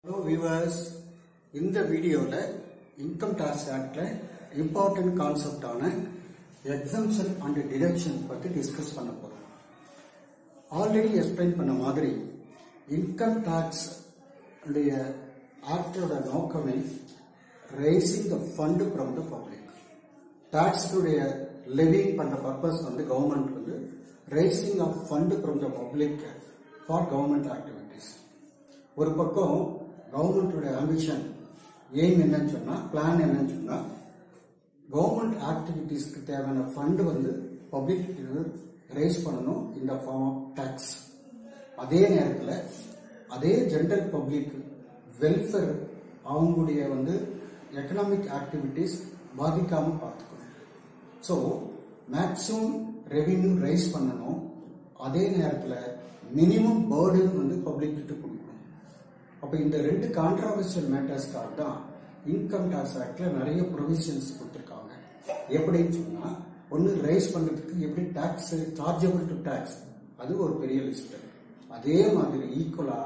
Hello viewers, இந்த வீடியோல income tax ஆக்ட்ல important concept ஆன எக்ஸம்ஷன் அண்ட் டிடக்ஷன் பத்தி டிஸ்கஸ் பண்ண போறோம். ஆல்ரெடி எக்ஸ்பிளைன் பண்ண மாதிரி இன்கம் டாக்ஸ் உடைய ஆக்டோட நோக்கமே raising the fund from the public. Tax உடைய லெவிங் பண்ற பர்பஸ் வந்து கவர்மெண்ட் வந்து raising of fund from the public for government activities. ஒரு பக்கம் கவர்மெண்டோட ஆம்பிஷன் எய்ம் என்னன்னு சொன்னா, பிளான் என்னன்னு சொன்னா, கவர்மெண்ட் ஆக்டிவிட்டிஸ்க்கு தேவையான ஃபண்ட் வந்து பப்ளிக் ரைஸ் பண்ணணும் இந்த ஃபார்ம் ஆஃப் டாக்ஸ். அதே நேரத்தில் அதே ஜெனரல் பப்ளிக் வெல்ஃபேர் அவங்களுடைய வந்து எக்கனாமிக் ஆக்டிவிட்டிஸ் பாதிக்காம பார்த்துக்கணும். ஸோ மேக்ஸிமம் ரெவென்யூ ரைஸ் பண்ணணும். அதே நேரத்தில் மினிமம் பர்டன் வந்து பப்ளிக் கிட்ட கொடுக்கணும். அப்போ இந்த ரெண்டு கான்ட்ரவர்ஷியல் மேட்டர்ஸ்க்காக தான் இன்கம் டாக்ஸ் ஆக்ட்ல நிறைய ப்ரொவிஷன்ஸ் கொடுத்துருக்காங்க. எப்படின்னு சொன்னா, ஒன்று ரைஸ் பண்றதுக்கு எப்படி டாக்ஸ் சார்ஜபிள் டு டாக்ஸ், அது ஒரு பெரிய லிஸ்ட். அதே மாதிரி ஈக்குவலா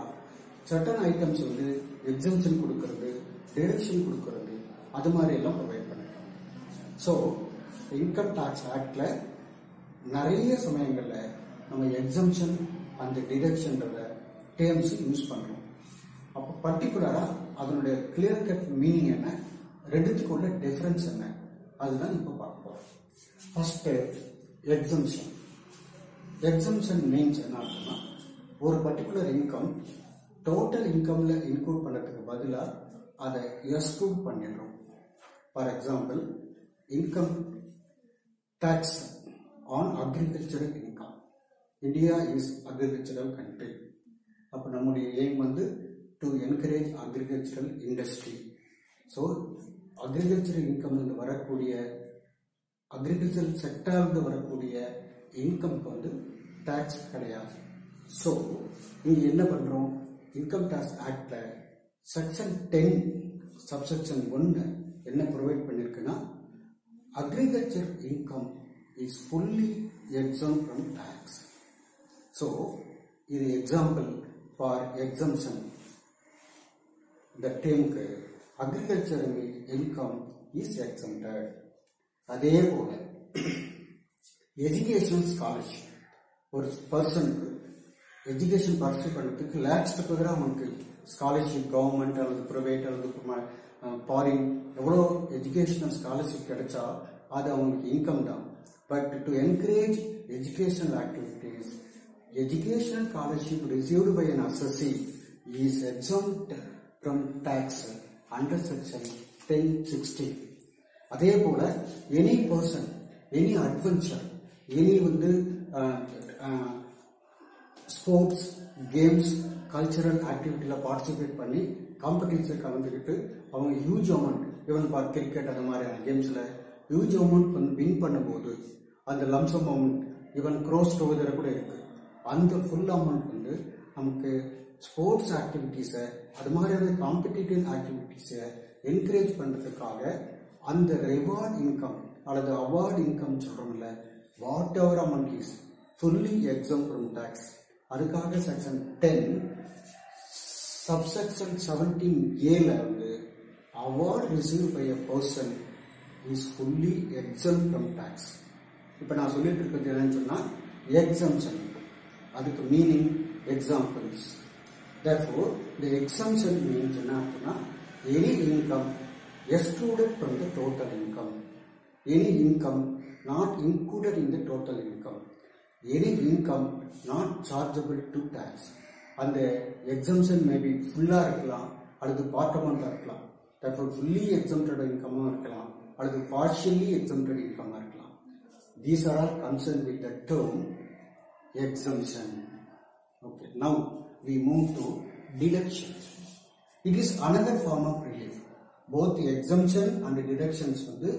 சர்டன் ஐட்டம்ஸ் வந்து எக்ஸம்ஷன் கொடுக்கறது, டிடக்ஷன் கொடுக்கறது, அது மாதிரி எல்லாம் ப்ரொவைட் பண்ணிருக்காங்க. ஸோ இன்கம் டாக்ஸ் ஆக்ட்ல நிறைய சமயங்கள்ல நம்ம எக்ஸம்ஷன் அந்த டிடக்ஷன்றத டேர்ம்ஸ் யூஸ் பண்றோம். அப்போ பர்டிகுலரா அதனுடைய கிளியர் கட் மீனிங் என்ன, ரெண்டுத்துக்குள்ள டிஃபரன்ஸ் என்ன, அதுதான் இப்போ பார்க்க போறோம். First exemption. எக்ஸம்ஷன் மீன்ஸ் என்ன ஆகுதுன்னா, ஒரு பர்டிகுலர் இன்கம் டோட்டல் இன்கம்ல இன்க்ளூட் பண்றதுக்கு பதிலாக அதை எக்ஸ்க்ளூட் பண்ணிடுறோம். For example, income tax on agricultural income. India is agricultural country. அப்போ நம்முடைய எய்ம் வந்து to encourage agricultural industry. So agricultural income வரக்கூடிய அக்ரிகல்ச்சரல் செக்டார்ந்து வரக்கூடிய இன்கம்க்கு வந்து டாக்ஸ் கிடையாது. ஸோ இங்க என்ன பண்றோம், இன்கம் டாக்ஸ் ஆக்ட்ல செக்ஷன் 10 சப்செக்ஷன் 1 என்ன ப்ரொவைட் பண்ணிருக்குன்னா, agriculture income is fully exempt from tax. So இது எக்ஸாம்பிள் ஃபார் எக்ஸம்ஷன். இந்த டேர்முக்கு அக்ரிகல்ச்சரல் இன்கம் இஸ் எக்ஸம்டட். அதே போல எஜுகேஷன் ஸ்காலர்ஷிப், ஒரு பர்சனுக்கு எஜுகேஷன் பர்சூ பண்ணுறதுக்கு லேக்ஸ்க்கு பதிலாக அவனுக்கு ஸ்காலர்ஷிப் கவர்மெண்ட் அல்லது ப்ரைவேட் அல்லது ஃபாரின் எவ்வளோ எஜுகேஷனல் ஸ்காலர்ஷிப் கிடைச்சா அது அவங்களுக்கு இன்கம் தான். But to encourage educational activities, educational scholarship received by an assessee is exempt from tax under section 1060. அதே போல any person, any adventure, any வந்து ஸ்போர்ட்ஸ், கேம்ஸ், கல்ச்சரல் ஆக்டிவிட்டியில பார்ட்டிசிபேட் பண்ணி காம்படிஷன் கலந்துக்கிட்டு அவங்க huge amount, even for cricket அந்த மாதிரியான கேம்ஸ்ல ஹியூஜ் அமௌண்ட் வந்து வின் பண்ணும்போது அந்த lump sum amount even gross together கூட இருக்கு. அந்த ஃபுல் அமௌண்ட் வந்து நமக்கு ஸ்போர்ட்ஸ் ஆக்டிவிட்டிஸை, அது மாதிரியான காம்படிட்டிவ் ஆக்டிவிட்டிஸை என்கரேஜ் பண்றதுக்காக அந்த ரிவார்ட் இன்கம் அல்லது அவார்ட் இன்கம் சொல்றோம்ல, whatever amount is fully exempt from tax. அதுக்காக செக்ஷன் 10 சப்செக்ஷன் 17A வந்து award receive by a person is fully exempt from tax. இப்போ நான் சொல்லிட்டு இருக்கிறது என்னன்னு சொன்னா, எக்ஸம்ஷன், அதுக்கு meaning examples. Therefore, the exemption means என்ன, any income excluded from the total income, any income not included in the total income, any income not chargeable to tax. அந்த exemption may be full-ஆ இருக்கலாம் அல்லது part amount இருக்கலாம். Therefore, fully exempted income இருக்கலாம் அல்லது partially exempted income இருக்கலாம். These are all concerned with the term exemption. Okay, now we move to deduction. It is another form of relief. Both the exemption and the deductions வந்து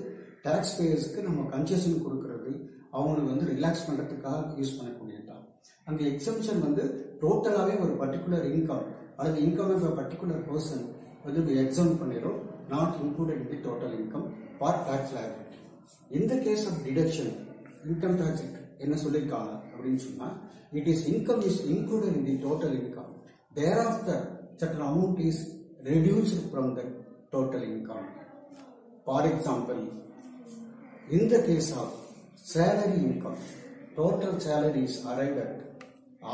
taxpayers க்கு நம்ம concession கொடுக்கிறது, அவங்களுக்கு வந்து relax பண்றதுக்காக use பண்ணக்கூடியதான். அங்க exemption வந்து டோட்டலாவே ஒரு பர்டிகுலர் இன்கம் அல்லது income of a particular person வந்து எக்ஸம்ட் பண்ணிரும், not included in the total income for tax liability. In the case of deduction, income tax என்ன சொல்லிருக்காங்க அப்படின்னு சொன்னா, it is income is included in the total income. Thereafter, certain amount is reduced from the total income. For example, in the case of salary income, total salary is arrived at.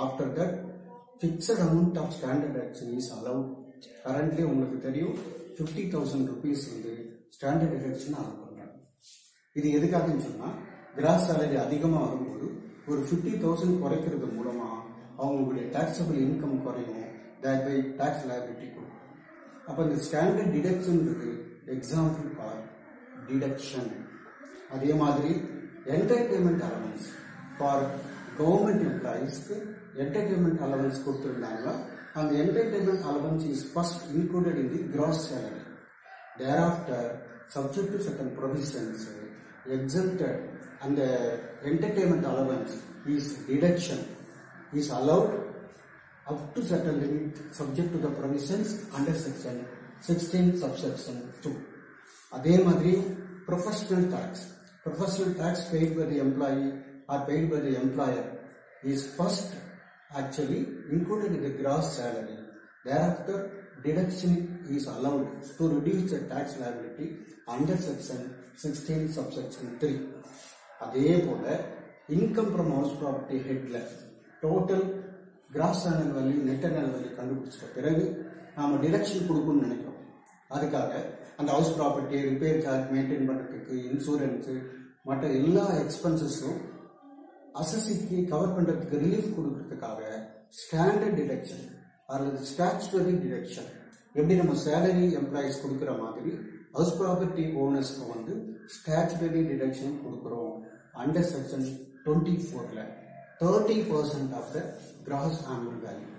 After that, fixed amount of standard deduction is allowed. Currently, உங்களுக்கு தெரியும் 50,000 rupees வந்து standard deduction allowed பண்றாங்க. இது எதுக்காகன்னு சொன்னா gross salary அதிகமா வரும்போது ஒரு 50,000 குறைக்கிறது மூலமா அவங்களுடைய taxable income குறையும், thereby tax liability கொடுக்கும். அப்ப இந்த standard deduction இருக்கு example for deduction. அதே மாதிரி entertainment allowance for government employees க்கு entertainment allowance கொடுத்திருந்தாங்க. அந்த entertainment allowance is first included in the gross salary. Thereafter, subject to certain provisions, exempted, and the entertainment allowance is deduction is allowed up to certain limit subject to the provisions under section 16 subsection 2. அதே மாதிரி professional tax paid by the employee or paid by the employer is first actually included in the gross salary. Thereafter, deduction is allowed to reduce the tax liability under section 16 subsection 3. அதே போல income from house property headல total gross annual value net annual value கண்டுபிடிச்சிட்ட பிறகு நாம deduction கொடுக்கணும்னு நினைக்கிறோம். அதுக்காக அந்த house property repair charge maintain பண்றதுக்கு insurance மற்ற எல்லா எக்ஸ்பென்சஸும் அசஸிக்கு கவர் பண்றதுக்கு ரிலீஃப் கொடுக்கறதுக்காக ஸ்டாண்டர்ட் டிடக்ஷன் அல்லது ஸ்டாச்சுட்டரி டிடக்ஷன், எப்படி நம்ம சேலரி எம்ப்ளாயிஸ் கொடுக்குற மாதிரி ஹவுஸ் ப்ராப்பர்ட்டி ஓனர்ஸ்க்கு வந்து ஸ்டாச்சுட்டரி டிடக்ஷன் கொடுக்குறோம். அண்டர் செக்ஷன் 24ல 30% of the gross annual value,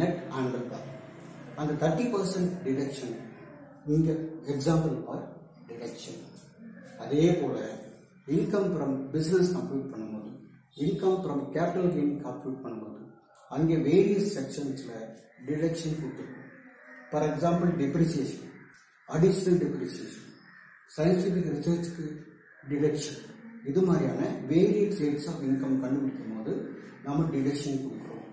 net annual value. அந்த 30% டிடக்ஷன் இங்க எக்ஸாம்பிள் ஃபார் டிடக்ஷன். அதே போல இன்கம் ஃப்ரம் பிசினஸ் கம்ப்யூட் பண்ணும்போது, income from capital gain compute பண்ணும்போது அங்கே வேரியஸ் செக்ஷன்ஸ்ல டிடக்ஷன் கொடுத்துருக்கோம். For example depreciation, additional depreciation, scientific ரிசர்ச்சுக்கு டிடக்ஷன், இது மாதிரியான வேரியஸ் ரேட்ஸ் ஆஃப் இன்கம் கண்டுபிடிக்கும் போது நம்ம டிடக்ஷன் கொடுக்குறோம்.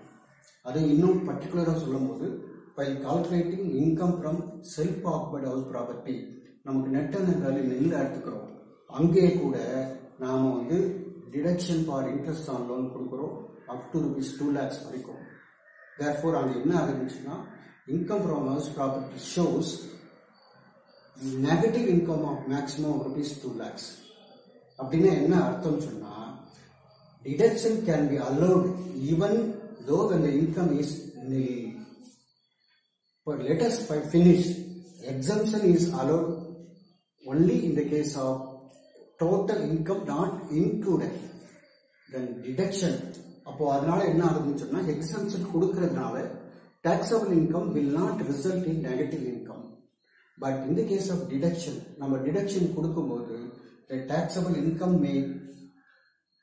அதை இன்னும் பர்டிகுலராக சொல்லும் போது while calculating income from self-occupied house property நமக்கு நெட் அண்ட் வேல்யூ நெல் எடுத்துக்கிறோம். அங்கே கூட நாம வந்து deduction for interest on loan கொடுக்குறோம் அப் டு rupees 2 lakhs வரைக்கும். therefore அங்கே என்ன ஆகுதுன்னா income from house property shows negative income of maximum rupees 2 lakhs. அப்படின்னா என்ன அர்த்தம் சொன்னா deduction can be allowed even though when the income is nil. But let us finish. Exemption is allowed only in the case of total income not included. Then deduction. அப்போ அதனால என்ன ஆகுதுன்னு சொன்னா exemption கொடுக்கறதுனால taxable income will not result in negative income. But in the case of deduction, நம்ம deduction கொடுக்கும்போது the taxable income may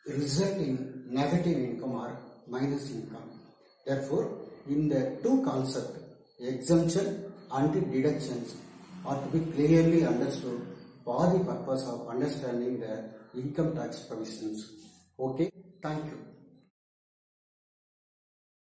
result in negative income or minus income. Therefore, in the two concepts, exemption and deductions are to be clearly understood for the purpose of understanding the income tax provisions. Okay, thank you.